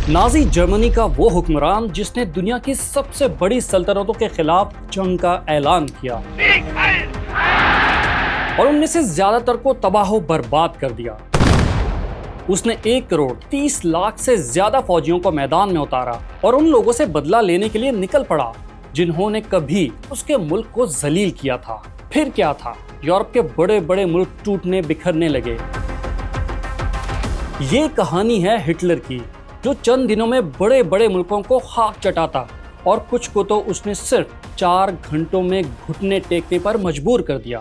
Nazi Germany का वो हुक्मरान जिसने दुनिया की सबसे बड़ी सल्तनतों के खिलाफ जंग का ऐलान किया और उनमें से ज्यादातर को तबाह बर्बाद कर दिया। उसने 1 करोड़ 30 लाख से ज्यादा फौजियों को मैदान में उतारा और उन लोगों से बदला लेने के लिए निकल पड़ा जिन्होंने कभी उसके मुल्क को जलील किया था। फिर क्या था, यूरोप के बड़े बड़े मुल्क टूटने बिखरने लगे। ये कहानी है हिटलर की, जो चंद दिनों में बड़े बड़े मुल्कों को खाक चटाता और कुछ को तो उसने सिर्फ 4 घंटों में घुटने टेकने पर मजबूर कर दिया।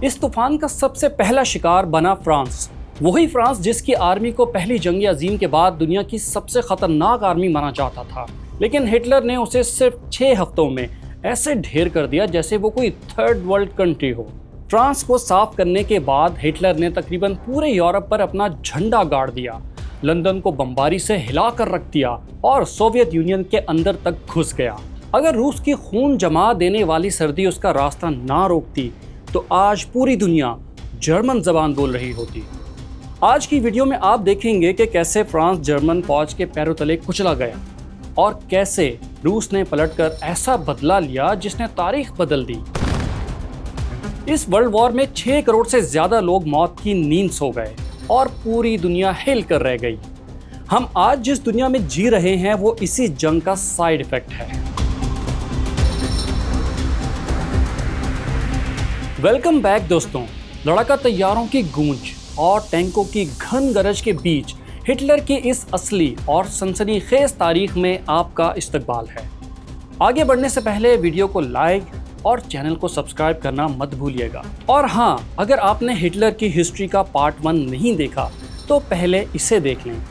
इस तूफान का सबसे पहला शिकार बना फ्रांस, वही फ्रांस जिसकी आर्मी को पहली जंग अजीम के बाद दुनिया की सबसे खतरनाक आर्मी माना जाता था। लेकिन हिटलर ने उसे सिर्फ 6 हफ्तों में ऐसे ढेर कर दिया जैसे वो कोई थर्ड वर्ल्ड कंट्री हो। फ्रांस को साफ करने के बाद हिटलर ने तकरीबन पूरे यूरोप पर अपना झंडा गाड़ दिया, लंदन को बमबारी से हिलाकर रख दिया और सोवियत यूनियन के अंदर तक घुस गया। अगर रूस की खून जमा देने वाली सर्दी उसका रास्ता ना रोकती तो आज पूरी दुनिया जर्मन जबान बोल रही होती। आज की वीडियो में आप देखेंगे कि कैसे फ्रांस जर्मन फौज के पैरों तले कुचला गया और कैसे रूस ने पलटकर ऐसा बदला लिया जिसने तारीख बदल दी। इस वर्ल्ड वॉर में 6 करोड़ से ज्यादा लोग मौत की नींद सो गए और पूरी दुनिया हिल कर रह गई। हम आज जिस दुनिया में जी रहे हैं वो इसी जंग का साइड इफेक्ट है। वेलकम बैक दोस्तों। लड़ाका तैयारों की गूंज और टैंकों की घन गरज के बीच हिटलर की इस असली और सनसनीखेज तारीख में आपका इस्तकबाल है। आगे बढ़ने से पहले वीडियो को लाइक और चैनल को सब्सक्राइब करना मत भूलिएगा। और हाँ, अगर आपने हिटलर की हिस्ट्री का पार्ट 1 नहीं देखा तो पहले इसे देख लें,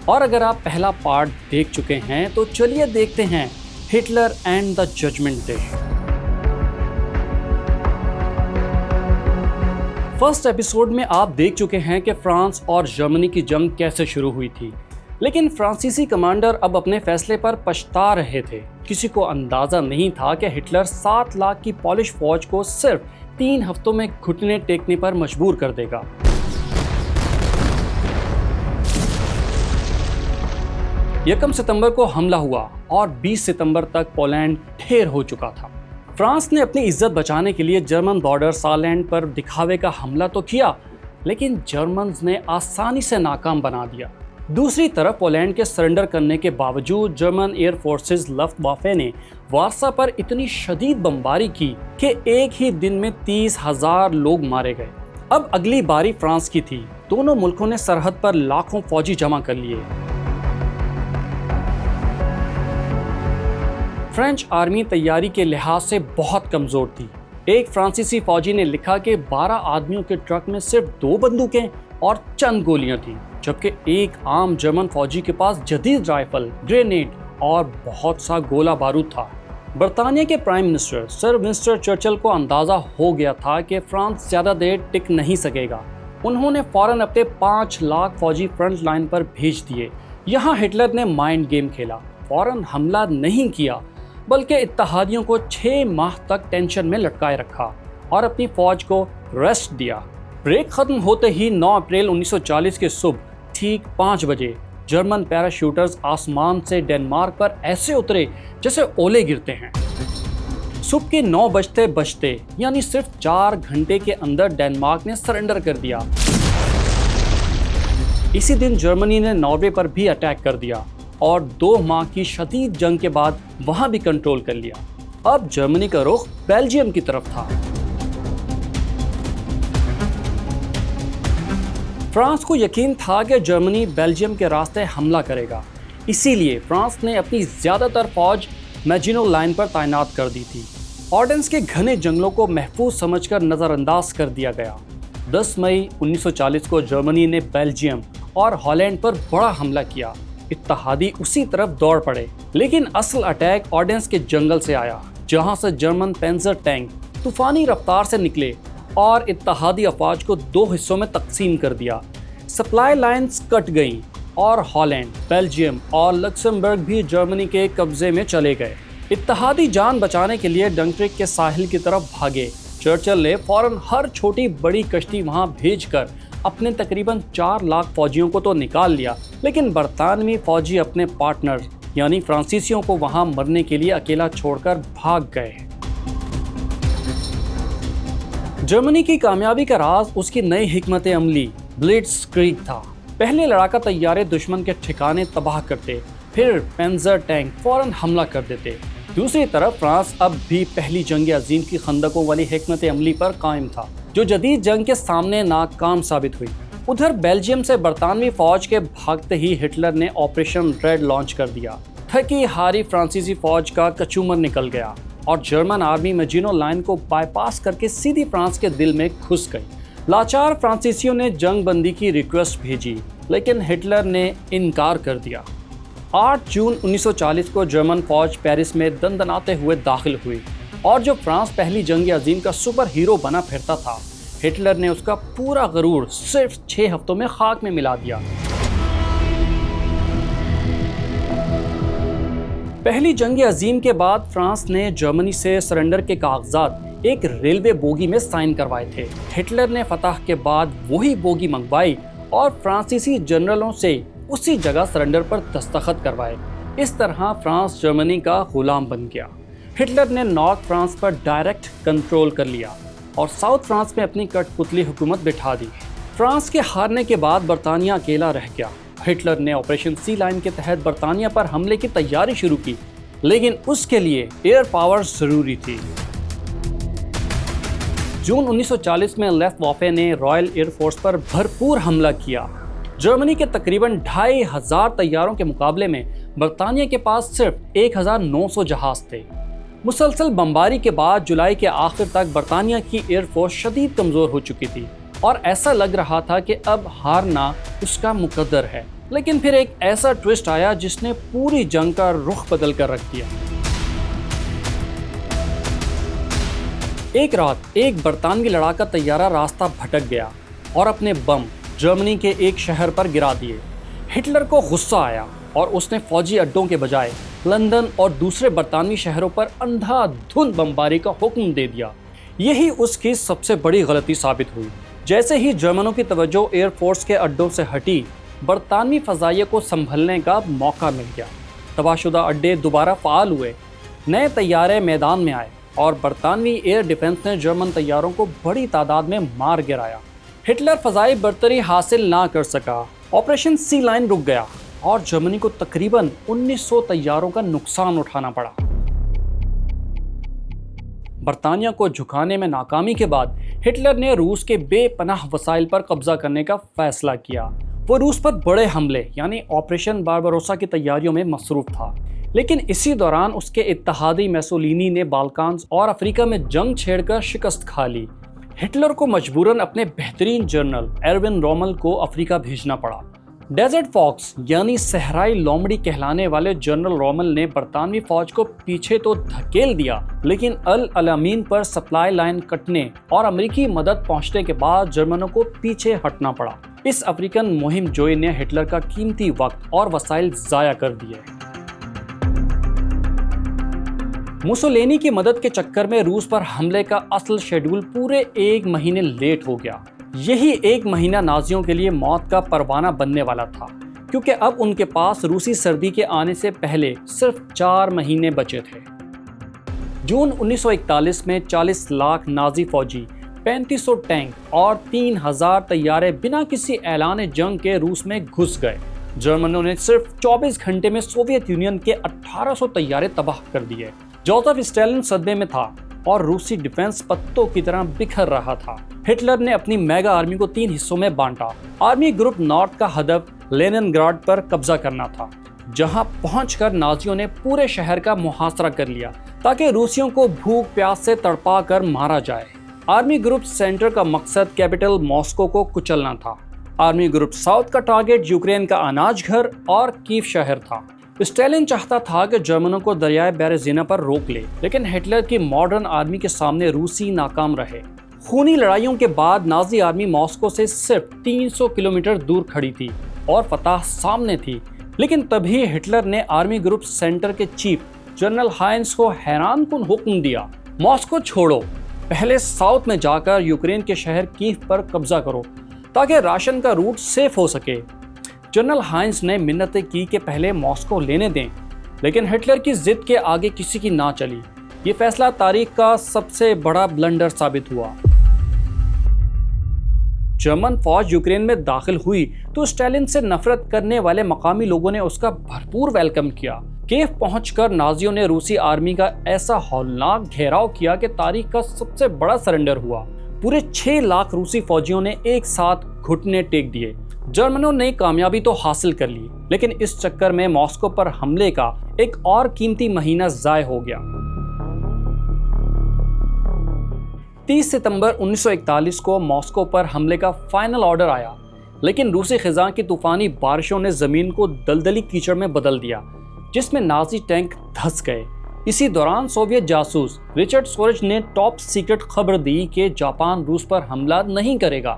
और अगर आप पहला पार्ट देख चुके हैं तो चलिए देखते हैं Hitler and the judgement day. First episode में आप देख चुके हैं कि फ्रांस और जर्मनी की जंग कैसे शुरू हुई थी, लेकिन फ्रांसीसी कमांडर अब अपने फैसले पर पछता रहे थे। किसी को अंदाजा नहीं था कि हिटलर 7 लाख की पॉलिश फौज को सिर्फ 3 हफ्तों में घुटने टेकने पर मजबूर कर देगा। यकम सितंबर को हमला हुआ और 20 सितंबर तक पोलैंड ढेर हो चुका था। फ्रांस ने अपनी इज्जत बचाने के लिए जर्मन बॉर्डर सालैंड पर दिखावे का हमला तो किया, लेकिन जर्मन्स ने आसानी से नाकाम बना दिया। दूसरी तरफ पोलैंड के सरेंडर करने के बावजूद जर्मन एयर फोर्सेस लफ्टवाफे ने वारसा पर इतनी शदीद बमबारी की कि एक ही दिन में 30,000 लोग मारे गए। अब अगली बारी फ्रांस की थी। दोनों मुल्कों ने सरहद पर लाखों फौजी जमा कर लिए। फ्रेंच आर्मी तैयारी के लिहाज से बहुत कमजोर थी। एक फ्रांसीसी फौजी ने लिखा कि 12 आदमियों के ट्रक में सिर्फ 2 बंदूकें और चंद गोलियां थीं, जबकि एक आम जर्मन फौजी के पास जदीद राइफल, ग्रेनेड और बहुत सा गोला बारूद था। बरतानिया के prime minister sir Winston Churchill को अंदाजा हो गया था कि फ्रांस ज्यादा देर टिक नहीं सकेगा। उन्होंने फौरन अपने 5 लाख फौजी फ्रंट लाइन पर भेज दिए। यहाँ हिटलर ने माइंड गेम खेला, फौरन हमला नहीं किया, बल्कि इत्तेहादियों को 6 माह तक टेंशन में लटकाए रखा और अपनी फौज को रेस्ट दिया। ब्रेक खत्म होते ही 9 अप्रैल 1940 के सुबह ठीक 5 बजे जर्मन पैराशूटर्स आसमान से डेनमार्क पर ऐसे उतरे जैसे ओले गिरते हैं। सुबह के 9 बजते बजते यानी सिर्फ 4 घंटे के अंदर डेनमार्क ने सरेंडर कर दिया। इसी दिन जर्मनी ने नॉर्वे पर भी अटैक कर दिया और 2 माह की शदीद जंग के बाद वहां भी कंट्रोल कर लिया। अब जर्मनी का रुख बेल्जियम की तरफ था। फ्रांस को यकीन था कि जर्मनी बेल्जियम के रास्ते हमला करेगा, इसीलिए फ्रांस ने अपनी ज्यादातर फौज मैजिनो लाइन पर तैनात कर दी थी। ऑर्डेंस के घने जंगलों को महफूज समझकर नजरअंदाज कर दिया गया। 10 मई 1940 को जर्मनी ने बेल्जियम और हॉलैंड पर बड़ा हमला किया। इत्तेहादी उसी तरफ दौड़ पड़े, लेकिन असल अटैक ऑर्डेंस के जंगल से आया, जहां से जर्मन पेंजर टैंक तूफानी रफ्तार से निकले और इत्तेहादी अफवाज को 2 हिस्सों में तकसीम कर दिया। सप्लाई लाइंस कट गईं और हॉलैंड, बेल्जियम और लक्समबर्ग भी जर्मनी के कब्जे में चले गए। इत्तेहादी जान बचाने के लिए डंक्रिक के साहिल की तरफ भागे। चर्चिल ने फौरन हर छोटी बड़ी कश्ती वहां भेजकर अपने तकरीबन 4 लाख फौजियों को तो निकाल लिया, लेकिन बरतानवी फौजी अपने पार्टनर यानी फ्रांसीसियों को वहां मरने के लिए अकेला छोड़कर भाग गए। जर्मनी की कामयाबी का राज उसकी नई हिकमत अमली ब्लिट्जक्रीग था। पहले लड़ाका तैयारे दुश्मन के ठिकाने तबाह करते, फिर पेंजर टैंक फौरन हमला कर देते। दूसरी तरफ फ्रांस अब भी पहली जंग अजीम की खंदकों वाली हिकमत अमली पर कायम था, जो जदीद जंग के सामने नाकाम साबित हुई। उधर बेल्जियम से बरतानवी फौज के भागते ही हिटलर ने ऑपरेशन रेड लॉन्च कर दिया। थकी हारी फ्रांसीसी फौज का कचूमर निकल गया और जर्मन आर्मी मेजिनो लाइन को बाईपास करके सीधी फ्रांस के दिल में घुस गई। लाचार फ्रांसीसियों ने जंग बंदी की रिक्वेस्ट भेजी, लेकिन हिटलर ने इनकार कर दिया। 8 जून 1940 को जर्मन फौज पेरिस में दंदनाते हुए दाखिल हुई और जो फ्रांस पहली जंग अजीम का सुपर हीरो बना फिरता था, हिटलर ने उसका पूरा गरूर सिर्फ 6 हफ्तों में खाक में मिला दिया। पहली जंग अजीम के बाद फ्रांस ने जर्मनी से सरेंडर के कागजात एक रेलवे बोगी में साइन करवाए थे। हिटलर ने फतह के बाद वही बोगी मंगवाई और फ्रांसीसी जनरलों से उसी जगह सरेंडर पर दस्तखत करवाए। इस तरह फ्रांस जर्मनी का गुलाम बन गया। हिटलर ने नॉर्थ फ्रांस पर डायरेक्ट कंट्रोल कर लिया और साउथ फ्रांस में अपनी कठपुतली हुकूमत बिठा दी। फ्रांस के हारने के बाद बरतानिया अकेला रह गया। हिटलर ने ऑपरेशन सी लाइन के तहत बरतानिया पर हमले की तैयारी शुरू की, लेकिन उसके लिए एयर पावर जरूरी थी। जून 1940 में लुफ्टवाफे ने रॉयल एयरफोर्स पर भरपूर हमला किया। जर्मनी के तकरीबन 2500 तैयारों के मुकाबले में बरतानिया के पास सिर्फ 1900 जहाज थे। मुसलसल बमबारी के बाद जुलाई के आखिर तक बरतानिया की एयरफोर्स शदीद कमजोर हो चुकी थी और ऐसा लग रहा था कि अब हारना उसका मुकद्दर है। लेकिन फिर एक ऐसा ट्विस्ट आया जिसने पूरी जंग का रुख बदल कर रख दिया। एक रात एक बरतानवी लड़ाका तैयारा रास्ता भटक गया और अपने बम जर्मनी के एक शहर पर गिरा दिए। हिटलर को गुस्सा आया और उसने फौजी अड्डों के बजाय लंदन और दूसरे बरतानवी शहरों पर अंधाधुंध बमबारी का हुक्म दे दिया। यही उसकी सबसे बड़ी गलती साबित हुई। जैसे ही जर्मनों की तवज्जो एयरफोर्स के अड्डों से हटी, बरतानवी फजाइया को संभलने का मौका मिल गया। तबाहशुदा अड्डे दोबारा फाल हुए, नए तैयारे मैदान में आए और बरतानवी एयर डिफेंस ने जर्मन तैयारों को बड़ी तादाद में मार गिराया। हिटलर फजाई बर्तरी हासिल ना कर सका। ऑपरेशन सी लाइन रुक गया और जर्मनी को तकरीबन 1900 तैयारों का नुकसान उठाना पड़ा। बरतानिया को झुकाने में नाकामी के बाद हिटलर ने रूस के बेपनाह वसाइल पर कब्जा करने का फैसला किया। वो रूस पर बड़े हमले यानी ऑपरेशन बारबारोसा की तैयारियों में मसरूफ था, लेकिन इसी दौरान उसके इत्तेहादी मुसोलिनी ने बाल्कान्स और अफ्रीका में जंग छेड़कर शिकस्त खा ली। हिटलर को मजबूरन अपने बेहतरीन जनरल एरविन रोमेल को अफ्रीका भेजना पड़ा। डेजर्ट फॉक्स यानी सहराई लोमड़ी कहलाने वाले जनरल रोमेल ने बरतानवी फौज को पीछे तो धकेल दिया, लेकिन अल अलामीन पर सप्लाई लाइन कटने और अमेरिकी मदद पहुंचने के बाद जर्मनों को पीछे हटना पड़ा। इस अफ्रीकन मुहिम जोई ने हिटलर का कीमती वक्त और वसाइल जाया कर दिए। मुसोलिनी की मदद के चक्कर में रूस पर हमले का असल शेड्यूल पूरे 1 महीने लेट हो गया। यही 1 महीना नाजियों के लिए मौत का परवाना बनने वाला था, क्योंकि अब उनके पास रूसी सर्दी के आने से पहले सिर्फ 4 महीने बचे थे। जून 1941 में 40 लाख नाजी फौजी, 3500 टैंक और 3000 तैयारे बिना किसी ऐलान जंग के रूस में घुस गए। जर्मनों ने सिर्फ 24 घंटे में सोवियत यूनियन के 1800 तैयारे तबाह कर दिए। जोसेफ स्टालिन सदमे में था और रूसी डिफेंस पत्तों की तरह बिखर रहा था। हिटलर ने अपनी मेगा आर्मी को 3 हिस्सों में बांटा। आर्मी ग्रुप नॉर्थ का हदफ लेनिनग्राड पर कब्जा करना था, जहां पहुंचकर नाजियों ने पूरे शहर का मुहासरा कर लिया ताकि रूसियों को भूख प्यास से तड़पा कर मारा जाए। आर्मी ग्रुप सेंटर का मकसद कैपिटल मॉस्को को कुचलना था। आर्मी ग्रुप साउथ का टारगेट यूक्रेन का अनाज घर और कीव शहर था। स्टालिन चाहता था कि जर्मनों को दरियाए बेरेजिना पर रोक ले, लेकिन हिटलर की मॉडर्न आर्मी के सामने रूसी नाकाम रहे। खूनी लड़ाइयों के बाद नाजी आर्मी मॉस्को से सिर्फ 300 किलोमीटर दूर खड़ी थी और फतह सामने थी। लेकिन तभी हिटलर ने आर्मी ग्रुप सेंटर के चीफ जनरल हाइंस को हैरानकुन हुक्म दिया, मॉस्को छोड़ो, पहले साउथ में जाकर यूक्रेन के शहर कीव पर कब्जा करो, ताकि राशन का रूट सेफ हो सके। जनरल हाइंस ने मिन्नतें की कि पहले मॉस्को लेने दें, लेकिन हिटलर की जिद के आगे किसी की ना चली। ये फैसला तारीख का सबसे बड़ा ब्लंडर साबित हुआ। जर्मन फौज यूक्रेन में दाखिल हुई तो स्टालिन से नफरत करने वाले मकामी लोगों ने उसका भरपूर वेलकम किया। कीव पहुंचकर नाजियों ने रूसी आर्मी का ऐसा हौलनाक घेराव किया कि तारीख का सबसे बड़ा सरेंडर हुआ। पूरे 6 लाख रूसी फौजियों ने एक साथ घुटने टेक दिए। जर्मनों ने कामयाबी तो हासिल कर ली, लेकिन इस चक्कर में मॉस्को पर हमले का एक और कीमती महीना ज़ाय हो गया। 30 सितंबर 1941 को मॉस्को पर हमले का फाइनल ऑर्डर आया, लेकिन रूसी खिज़ां की तूफानी बारिशों ने ज़मीन को दलदली कीचड़ में बदल दिया, जिसमें नाजी टैंक धंस गए। इसी दौरान सोवियत जासूस रिचर्ड सोरेज ने टॉप सीक्रेट खबर दी कि जापान रूस पर हमला नहीं करेगा।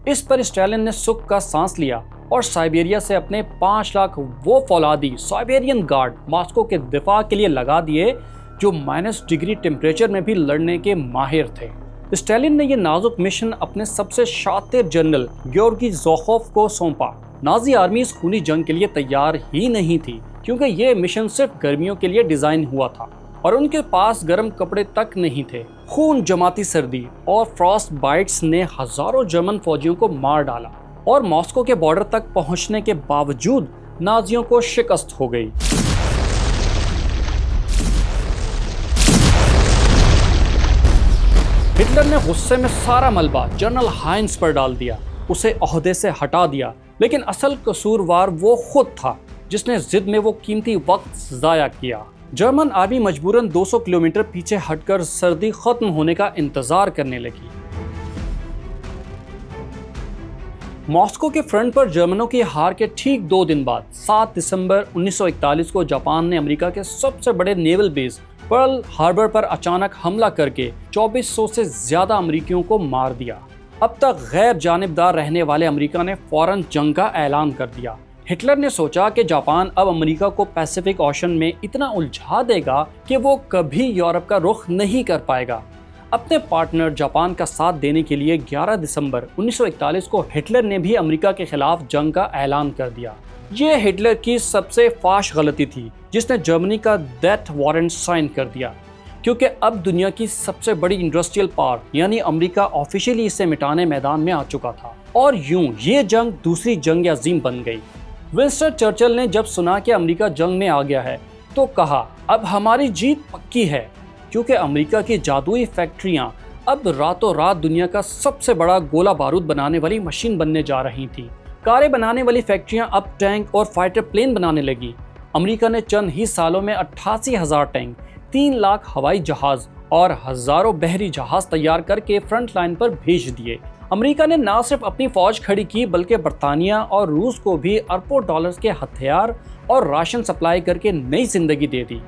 इस पर स्टालिन ने सुख का सांस लिया और साइबेरिया से अपने 5 लाख वो फौलादी साइबेरियन गार्ड मॉस्को के दिफा के लिए लगा दिए, जो -डिग्री टेम्परेचर में भी लड़ने के माहिर थे। स्टालिन ने यह नाजुक मिशन अपने सबसे शातिर जनरल गेओर्गी ज़ोखोव को सौंपा। नाजी आर्मी इस खूनी जंग के लिए तैयार ही नहीं थी, क्योंकि यह मिशन सिर्फ गर्मियों के लिए डिजाइन हुआ था और उनके पास गर्म कपड़े तक नहीं थे। खून जमाती सर्दी और फ्रॉस्ट बाइट्स ने हजारों जर्मन फौजियों को मार डाला और मॉस्को के बॉर्डर तक पहुंचने के बावजूद नाजियों को शिकस्त हो गई। हिटलर ने गुस्से में सारा मलबा जनरल हाइंस पर डाल दिया, उसे ओहदे से हटा दिया, लेकिन असल कसूरवार वो खुद था जिसने जिद में वो कीमती वक्त जाया किया। जर्मन आर्मी मजबूरन 200 किलोमीटर पीछे हटकर सर्दी खत्म होने का इंतजार करने लगी। मॉस्को के फ्रंट पर जर्मनों की हार के ठीक 2 दिन बाद 7 दिसंबर 1941 को जापान ने अमेरिका के सबसे बड़े नेवल बेस पर्ल हार्बर पर अचानक हमला करके 2400 से ज्यादा अमेरिकियों को मार दिया। अब तक गैर जानिबदार रहने वाले अमेरिका ने फौरन जंग का ऐलान कर दिया। हिटलर ने सोचा कि जापान अब अमेरिका को पैसिफिक ओशन में इतना उलझा देगा कि वो कभी यूरोप का रुख नहीं कर पाएगा। अपने पार्टनर जापान का साथ देने के लिए 11 दिसंबर 1941 को हिटलर ने भी अमेरिका के खिलाफ जंग का ऐलान कर दिया। ये हिटलर की सबसे फाश गलती थी, जिसने जर्मनी का डेथ वारंट साइन कर दिया, क्योंकि अब दुनिया की सबसे बड़ी इंडस्ट्रियल पावर यानी अमेरिका ऑफिशियली इसे मिटाने मैदान में आ चुका था और यूं ये जंग दूसरी जंग अज़ीम बन गई। विंस्टन चर्चिल ने जब सुना कि अमेरिका जंग में आ गया है तो कहा, अब हमारी जीत पक्की है, क्योंकि अमेरिका की जादुई फैक्ट्रियां अब रातों रात दुनिया का सबसे बड़ा गोला बारूद बनाने वाली मशीन बनने जा रही थी। कारें बनाने वाली फैक्ट्रियां अब टैंक और फाइटर प्लेन बनाने लगी। अमेरिका ने चंद ही सालों में 88,000 टैंक, 3 लाख हवाई जहाज और हजारों बहरी जहाज तैयार करके फ्रंट लाइन पर भेज दिए। अमेरिका ने न सिर्फ अपनी फौज खड़ी की, बल्कि बरतानिया और रूस को भी अरबों डॉलर्स के हथियार और राशन सप्लाई करके नई जिंदगी दे दी।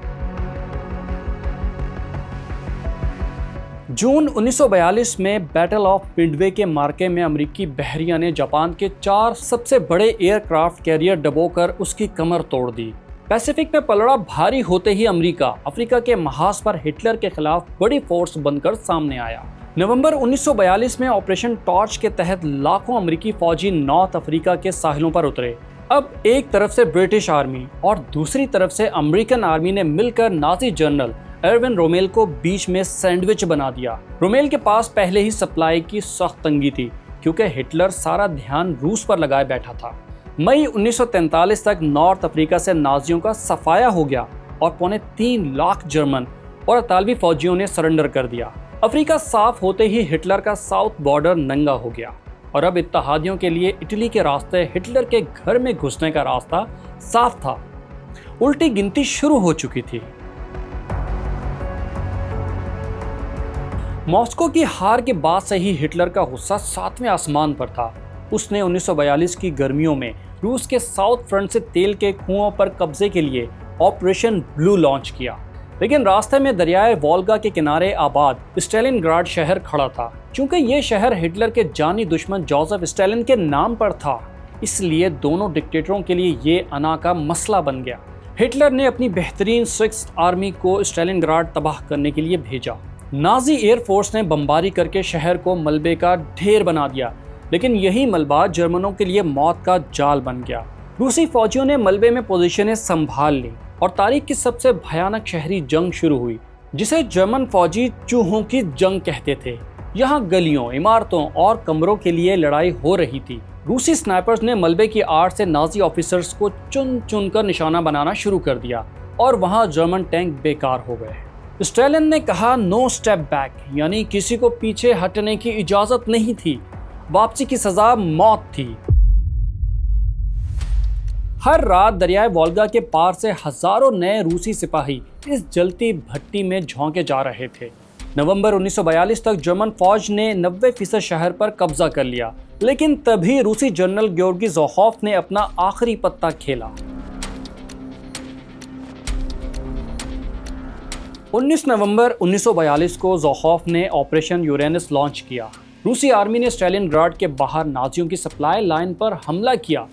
जून 1942 में बैटल ऑफ मिडवे के मार्के में अमेरिकी बहरिया ने जापान के 4 सबसे बड़े एयरक्राफ्ट कैरियर डबोकर उसकी कमर तोड़ दी। पैसिफिक में पलड़ा भारी होते ही अमेरिका अफ्रीका के महाज पर हिटलर के खिलाफ बड़ी फोर्स बनकर सामने आया। नवंबर 1942 में ऑपरेशन टॉर्च के तहत लाखों अमेरिकी फौजी नॉर्थ अफ्रीका के साहिलों पर उतरे। अब एक तरफ से ब्रिटिश आर्मी और दूसरी तरफ से अमेरिकन आर्मी ने मिलकर नाजी जनरल एरविन रोमेल को बीच में सैंडविच बना दिया। रोमेल के पास पहले ही सप्लाई की सख्त तंगी थी, क्योंकि हिटलर सारा ध्यान रूस पर लगाए बैठा था। मई 1943 तक नॉर्थ अफ्रीका से नाजियों का सफाया हो गया और 3.25 लाख जर्मन और इतालवी फौजियों ने सरेंडर कर दिया। अफ्रीका साफ होते ही हिटलर का साउथ बॉर्डर नंगा हो गया और अब इत्तेहादियों के लिए इटली के रास्ते हिटलर के घर में घुसने का रास्ता साफ था। उल्टी गिनती शुरू हो चुकी थी। मॉस्को की हार के बाद से ही हिटलर का गुस्सा 7वें आसमान पर था। उसने 1942 की गर्मियों में रूस के साउथ फ्रंट से तेल के कुओं पर कब्जे के लिए ऑपरेशन ब्लू लॉन्च किया, लेकिन रास्ते में दरियाए वोल्गा के किनारे आबाद स्टालिनग्राड शहर खड़ा था। क्योंकि ये शहर हिटलर के जानी दुश्मन जोसेफ स्टालिन के नाम पर था, इसलिए दोनों डिक्टेटरों के लिए ये अना का मसला बन गया। हिटलर ने अपनी बेहतरीन 6th आर्मी को स्टालिनग्राड तबाह करने के लिए भेजा। नाजी एयरफोर्स ने बमबारी करके शहर को मलबे का ढेर बना दिया, लेकिन यही मलबा जर्मनों के लिए मौत का जाल बन गया। रूसी फौजियों ने मलबे में पोजीशनें संभाल ली और तारीख की सबसे भयानक शहरी जंग शुरू हुई, जिसे जर्मन फौजी चूहों की जंग कहते थे। यहाँ गलियों, इमारतों और कमरों के लिए लड़ाई हो रही थी। रूसी स्नाइपर्स ने मलबे की आड़ से नाजी ऑफिसर्स को चुन चुन कर निशाना बनाना शुरू कर दिया और वहाँ जर्मन टैंक बेकार हो गए। स्टालिन ने कहा, नो स्टेप बैक, यानी किसी को पीछे हटने की इजाजत नहीं थी। वापसी की सजा मौत थी। हर रात दरियाए वोल्गा के पार से हजारों नए रूसी सिपाही इस जलती भट्टी में झोंके जा रहे थे। नवंबर 1942 तक जर्मन फौज ने 90% शहर पर कब्जा कर लिया, लेकिन तभी रूसी जनरल गेओर्गी ज़ोखॉफ ने अपना आखिरी पत्ता खेला। 19 नवंबर 1942 को ज़ोखॉफ ने ऑपरेशन यूरेनस लॉन्च किया। रूसी आर्मी ने स्टालिनग्राड के बाहर नाजियों की सप्लाई लाइन पर हमला किया,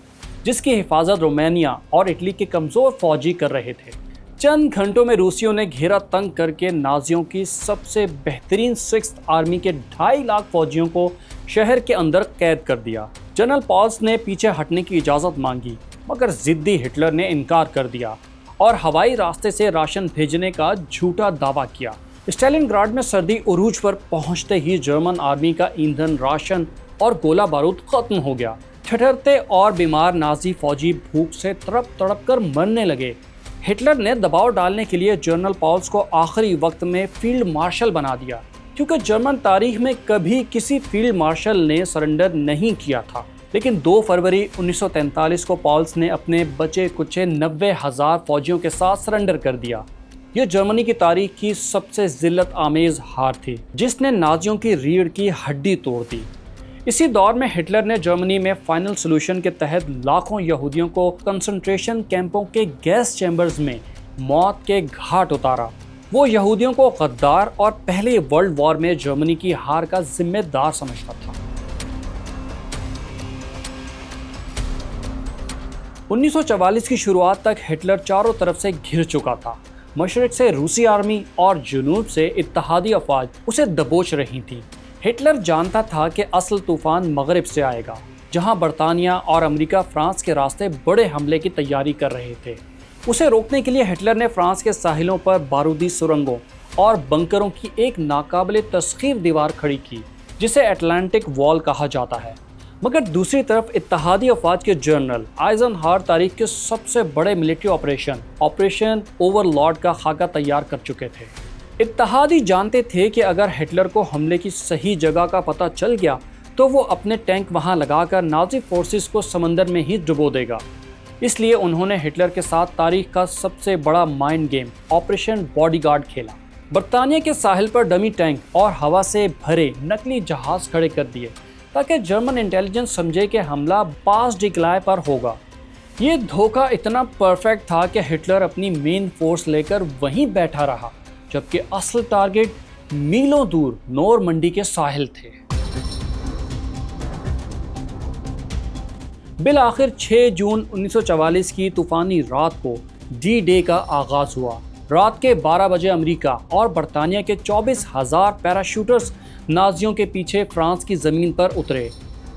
जिसकी हिफाजत रोमानिया और इटली के कमजोर फौजी कर रहे थे। चंद घंटों में रूसियों ने घेरा तंग करके नाजियों की सबसे बेहतरीन 6th आर्मी के 2.5 लाख फौजियों को शहर के अंदर कैद कर दिया। जनरल पॉल्स ने पीछे हटने की इजाज़त मांगी, मगर जिद्दी हिटलर ने इनकार कर दिया और हवाई रास्ते से राशन भेजने का झूठा दावा किया। स्टालिनग्राड में सर्दी उरूज पर पहुंचते ही जर्मन आर्मी का ईंधन, राशन और गोला बारूद खत्म हो गया। ठठरते और बीमार नाजी फौजी भूख से तड़प कर मरने लगे। हिटलर ने दबाव डालने के लिए जनरल पॉल्स को आखिरी वक्त में फील्ड मार्शल बना दिया, क्योंकि जर्मन तारीख में कभी किसी फील्ड मार्शल ने सरेंडर नहीं किया था। लेकिन 2 फरवरी 1943 को पॉल्स ने अपने बचे कुचे 90,000 फौजियों के साथ सरेंडर कर दिया। यह जर्मनी की तारीख की सबसे जिल्लत आमेज हार थी, जिसने नाजियों की रीढ़ की हड्डी तोड़ दी। इसी दौर में हिटलर ने जर्मनी में फाइनल सॉल्यूशन के तहत लाखों यहूदियों को कंसंट्रेशन कैंपों के गैस चैम्बर्स में मौत के घाट उतारा। वो यहूदियों को गद्दार और पहले वर्ल्ड वॉर में जर्मनी की हार का जिम्मेदार समझता था। 1944 की शुरुआत तक हिटलर चारों तरफ से घिर चुका था। मशरिक से रूसी आर्मी और जुनूब से इत्तेहादी अफवाज उसे दबोच रही थी। हिटलर जानता था कि असल तूफान मगरिब से आएगा, जहां बरतानिया और अमेरिका फ्रांस के रास्ते बड़े हमले की तैयारी कर रहे थे। उसे रोकने के लिए हिटलर ने फ्रांस के साहिलों पर बारूदी सुरंगों और बंकरों की एक नाकाबिले तस्खीर दीवार खड़ी की, जिसे अटलांटिक वॉल कहा जाता है। मगर दूसरी तरफ इत्तेहादी अफवाज के जनरल आइजनहावर तारीख के सबसे बड़े मिलिट्री ऑपरेशन ओवरलॉर्ड का खाका तैयार कर चुके थे। इत्तेहादी जानते थे कि अगर हिटलर को हमले की सही जगह का पता चल गया तो वो अपने टैंक वहां लगाकर नाजी फोर्सेस को समंदर में ही डुबो देगा। इसलिए उन्होंने हिटलर के साथ तारीख का सबसे बड़ा माइंड गेम ऑपरेशन बॉडीगार्ड खेला। बरतानिया के साहिल पर डमी टैंक और हवा से भरे नकली जहाज खड़े कर दिए, ताकि जर्मन इंटेलिजेंस समझे कि हमला पास डिक्लाय पर होगा। ये धोखा इतना परफेक्ट था कि हिटलर अपनी मेन फोर्स लेकर वहीं बैठा रहा, जबकि असल टारगेट मीलों दूर नॉर्मंडी के साहिल थे। बिल आखिर 6 जून 1944 की तूफानी रात को डी डे का आगाज हुआ। रात के 12 बजे अमेरिका और बरतानिया के 24,000 पैराशूटर्स नाजियों के पीछे फ्रांस की ज़मीन पर उतरे।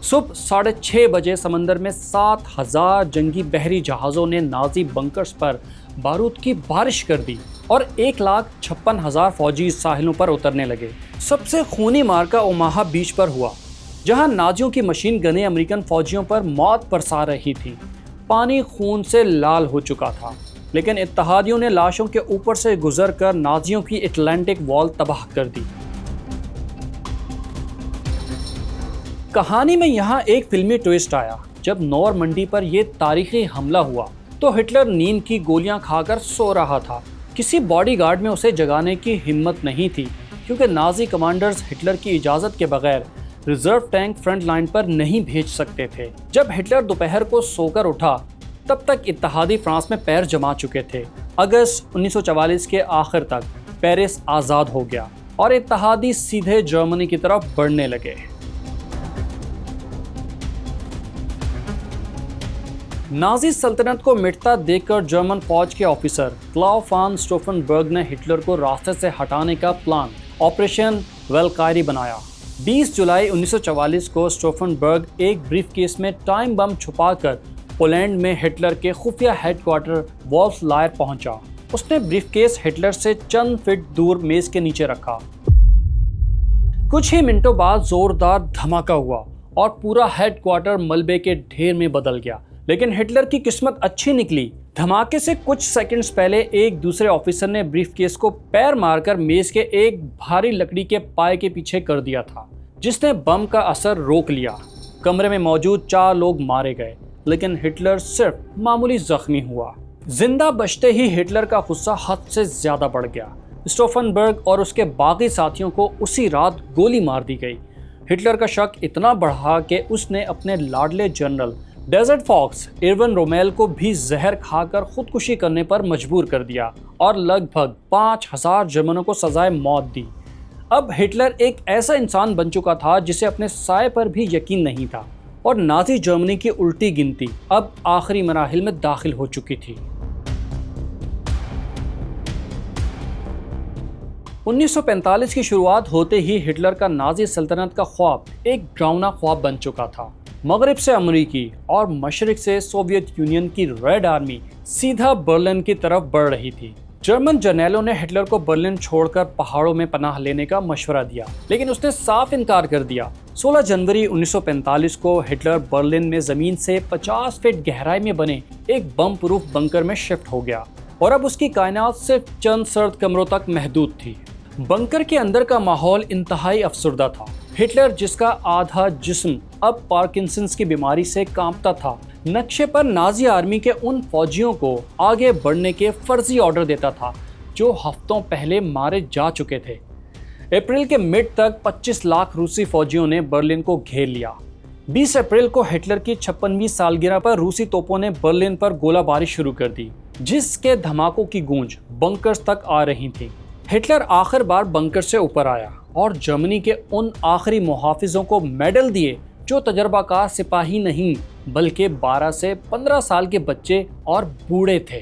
सुबह 6:30 बजे समंदर में 7,000 जंगी बहरी जहाज़ों ने नाजी बंकर्स पर बारूद की बारिश कर दी और 1,56,000 फौजी साहिलों पर उतरने लगे। सबसे खूनी मार्का ओमाहा बीच पर हुआ, जहां नाजियों की मशीन गनें अमेरिकन फौजियों पर मौत बरसा रही थी। पानी खून से लाल हो चुका था, लेकिन इत्तेहादियों ने लाशों के ऊपर से गुजरकर नाजियों की अटलांटिक वॉल तबाह कर दी। कहानी में यहाँ एक फिल्मी ट्विस्ट आया। जब नॉर्मंडी पर यह तारीखी हमला हुआ तो हिटलर नींद की गोलियां खाकर सो रहा था। किसी बॉडीगार्ड में उसे जगाने की हिम्मत नहीं थी, क्योंकि नाजी कमांडर्स हिटलर की इजाज़त के बगैर रिजर्व टैंक फ्रंट लाइन पर नहीं भेज सकते थे। जब हिटलर दोपहर को सोकर उठा तब तक इत्तेहादी फ्रांस में पैर जमा चुके थे। अगस्त 1944 के आखिर तक पेरिस आज़ाद हो गया और इत्तेहादी सीधे जर्मनी की तरफ बढ़ने लगे। नाजी सल्तनत को मिटता देखकर जर्मन फौज के ऑफिसर क्लाउस फान स्टोफनबर्ग ने हिटलर को रास्ते से हटाने का प्लान ऑपरेशन वेलकायरी बनाया। 20 जुलाई 1944 को स्टोफनबर्ग एक ब्रीफकेस में टाइम बम छुपाकर पोलैंड में हिटलर के खुफिया हेडक्वार्टर वॉल्फलायर पहुंचा। उसने ब्रीफकेस हिटलर से चंद फीट दूर मेज के नीचे रखा। कुछ ही मिनटों बाद जोरदार धमाका हुआ और पूरा हेडक्वार्टर मलबे के ढेर में बदल गया। लेकिन हिटलर की किस्मत अच्छी निकली। धमाके से कुछ सेकंड्स पहले एक दूसरे ऑफिसर ने ब्रीफकेस को पैर मारकर मेज के एक भारी लकड़ी के पाए के पीछे कर दिया था, जिसने बम का असर रोक लिया। कमरे में मौजूद 4 लोग मारे गए, लेकिन हिटलर सिर्फ मामूली जख्मी हुआ। जिंदा बचते ही हिटलर का गुस्सा हद से ज्यादा बढ़ गया। स्टोफनबर्ग और उसके बाकी साथियों को उसी रात गोली मार दी गई। हिटलर का शक इतना बढ़ा कि उसने अपने लाडले general Desert Fox Erwin Rommel को भी जहर खाकर खुदकुशी करने पर मजबूर कर दिया और लगभग 5000 जर्मनों को सजाए मौत दी। अब हिटलर एक ऐसा इंसान बन चुका था जिसे अपने साए पर भी यकीन नहीं था और नाज़ी जर्मनी की उल्टी गिनती अब आखिरी मराहिल में दाखिल हो चुकी थी। 1945 की शुरुआत होते ही हिटलर का नाज़ी सल्तनत का ख्वाब एक डरावना ख्वाब बन चुका था। मगरिब से अमरीकी और मशरिक से सोवियत यूनियन की रेड आर्मी सीधा बर्लिन की तरफ बढ़ रही थी। जर्मन जर्नैलों ने हिटलर को बर्लिन छोड़कर पहाड़ों में पनाह लेने का मशवरा दिया, लेकिन उसने साफ इनकार कर दिया। 16 जनवरी 1945 को हिटलर बर्लिन में जमीन से 50 फीट गहराई में बने एक बम प्रूफ बंकर में शिफ्ट हो गया और अब उसकी कायनात सिर्फ चंद सर्द कमरों तक महदूद थी। बंकर के अंदर का माहौल इंतहाई अफसरदा था। हिटलर, जिसका आधा जिस्म अब पार्किंसंस की बीमारी से कांपता था, नक्शे पर नाजी आर्मी के उन फौजियों को आगे बढ़ने के फर्जी ऑर्डर देता था जो हफ्तों पहले मारे जा चुके थे। अप्रैल के मिड तक 25 लाख रूसी फौजियों ने बर्लिन को घेर लिया। 20 अप्रैल को हिटलर की 56वीं सालगिरह पर रूसी तोपों ने बर्लिन पर गोलाबारी शुरू कर दी, जिसके धमाकों की गूंज बंकर्स तक आ रही थी। हिटलर आखिर बार बंकर से ऊपर आया और जर्मनी के उन आखिरी मुहाफिजों को मेडल दिए जो तजर्बाकार सिपाही नहीं बल्कि 12 से 15 साल के बच्चे और बूढ़े थे।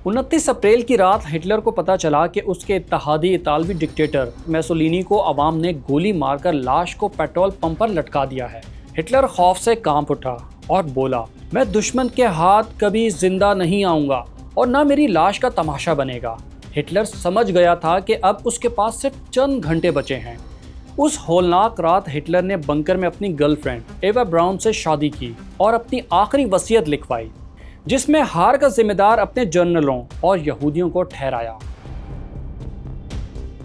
29 अप्रैल की रात हिटलर को पता चला कि उसके इत्तेहादी इतालवी डिक्टेटर मुसोलिनी को अवाम ने गोली मारकर लाश को पेट्रोल पंप पर लटका दिया है। हिटलर खौफ से कांप उठा और बोला, मैं दुश्मन के हाथ कभी जिंदा नहीं आऊंगा और न मेरी लाश का तमाशा बनेगा। हिटलर समझ गया था कि अब उसके पास सिर्फ चंद घंटे बचे हैं। उस होलनाक रात हिटलर ने बंकर में अपनी गर्लफ्रेंड एवा ब्राउन से शादी की और अपनी आखिरी वसीयत लिखवाई, जिसमें हार का जिम्मेदार अपने जनरलों और यहूदियों को ठहराया।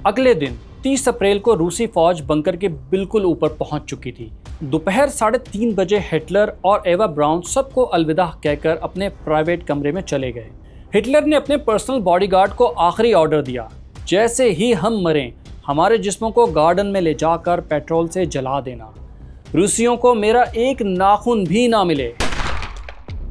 अगले दिन 30 अप्रैल को रूसी फौज बंकर के बिल्कुल ऊपर पहुंच चुकी थी। दोपहर 3:30 बजे हिटलर और एवा ब्राउन सबको अलविदा कहकर अपने प्राइवेट कमरे में चले गए। हिटलर ने अपने पर्सनल बॉडीगार्ड को आखिरी ऑर्डर दिया, जैसे ही हम मरें हमारे जिस्मों को गार्डन में ले जाकर पेट्रोल से जला देना। रूसियों को मेरा एक नाखून भी ना मिले।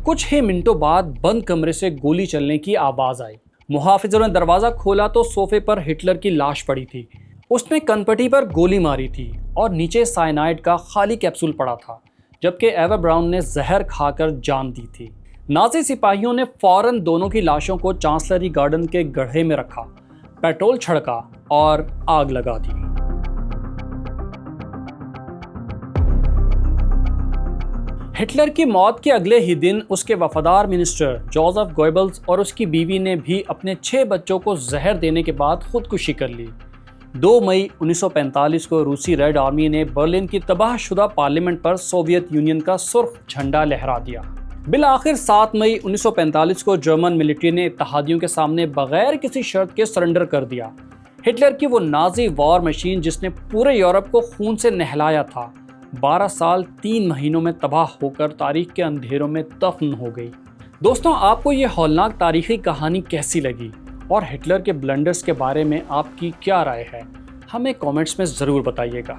कुछ ही मिनटों बाद बंद कमरे से गोली चलने की आवाज आई। मुहाफिजों ने दरवाजा खोला तो सोफे पर हिटलर की लाश पड़ी थी। उसने कनपटी पर गोली मारी थी और नीचे साइनाइड का खाली कैप्सूल पड़ा था, जबकि एवा ब्राउन ने जहर खाकर जान दी थी। नाज़ी सिपाहियों ने फौरन दोनों की लाशों को चांसलरी गार्डन के गड्ढे में रखा, पेट्रोल छिड़का और आग लगा दी। हिटलर की मौत के अगले ही दिन उसके वफादार मिनिस्टर जोसेफ गोएबल्स और उसकी बीवी ने भी अपने 6 बच्चों को जहर देने के बाद खुदकुशी कर ली। 2 मई 1945 को रूसी रेड आर्मी ने बर्लिन की तबाहशुदा पार्लियामेंट पर सोवियत यूनियन का सुर्ख झंडा लहरा दिया। बिल आखिर 7 मई 1945 को जर्मन मिलिट्री ने इत्तेहादियों के सामने बगैर किसी शर्त के सरेंडर कर दिया। हिटलर की वो नाजी वॉर मशीन जिसने पूरे यूरोप को खून से नहलाया था, 12 साल 3 महीनों में तबाह होकर तारीख के अंधेरों में दफन हो गई। दोस्तों, आपको ये हौलनाक तारीखी कहानी कैसी लगी और हिटलर के ब्लंडर्स के बारे में आपकी क्या राय है? हमें कमेंट्स में ज़रूर बताइएगा।